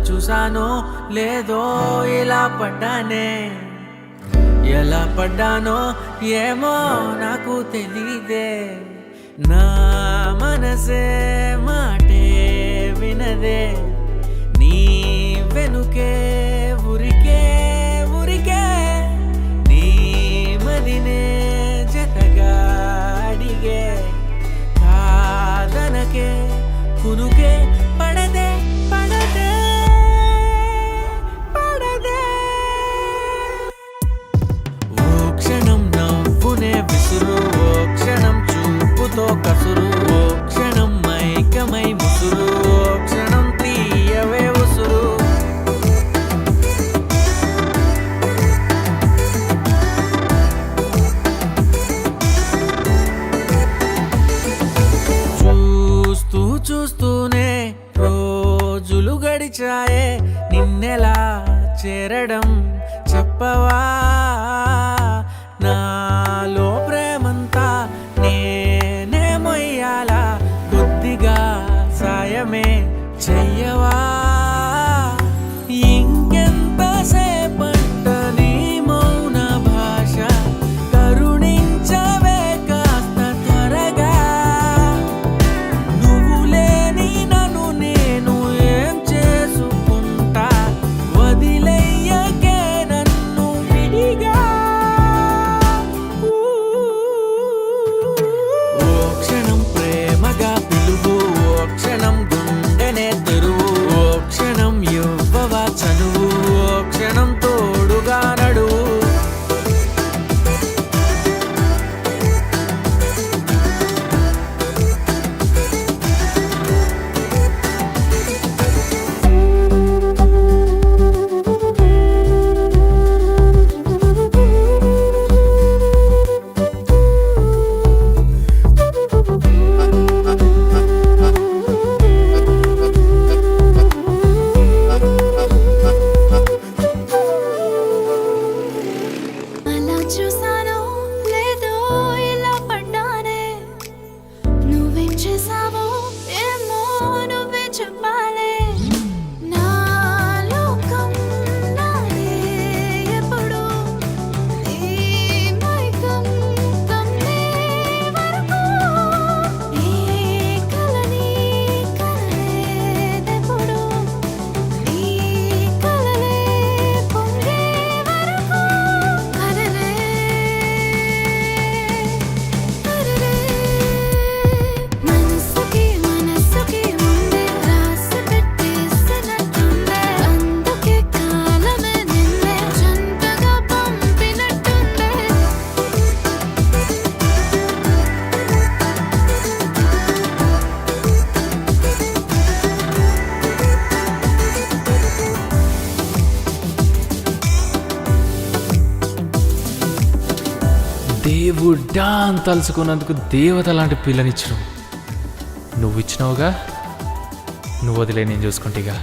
చూసానో లేదో ఇలా పడ్డానే, ఎలా పడ్డానో ఏమో నాకు తెలీదే. నా మనసే మాటే వినదే, నీ వెనుకే ఉరికే ఉరికే, నీ మదినే జతగా అడిగే. కాదనకే కునుకే పడదే పడదే పడదే. ఓ క్షణం నవ్వునే విసురు, ఓ క్షణం చూపుతో కసురు, ఓ క్షణం మైకమై ముసురు, ఓ క్షణం తీయవే ఉసురు. చూస్తూ చూస్తూనే రోజులు గడిచాయే, నిన్నెలా చేరడం చెప్పవా. నాలో ప్రేమంతా నేనే మొయ్యాలా, కొద్దిగా సాయమే చెయ్యవా. ఇంకెంతసేపంట నీ మౌన భాష, కరుణించవే కాస్త త్వరగా. నువ్వు లేని నన్ను నేను ఏం చేసుకుంటా, వదిలేయకే నన్ను విడిగా. ఓ క్షణం ప్రేమగా పిలువు, ఓ క్షణం గుండెనే తెరువు, ఓ క్షణం ఇవ్వవా చనువు, ఓ క్షణం తోడుగా నడువు. అలా చూసానో లేదో ఇలా పడ్డానే, నువ్వేం చేసావో ఏమో నువ్వే చెప్పాలే. నా లోకం నాదే ఎప్పుడు, నీ మైకం కమ్మే వరకు, నీ కలని కనలేదెప్పుడు, నీ కలలే పొంగే వరకు. కదలే కదలే మనసుకి మనసుకి ముందే రాసి పెట్టేసినట్టుందే, అందుకే కాలమే నిన్నే జంటగా పంపినట్టుందే. దేవుడా అని తలుచుకున్నందుకు దేవత లాంటి పిల్లనిచ్చినావు. నువ్వు ఇచ్చినావుగా, నువ్వు వదిలే నేను చూసుకుంటేగా.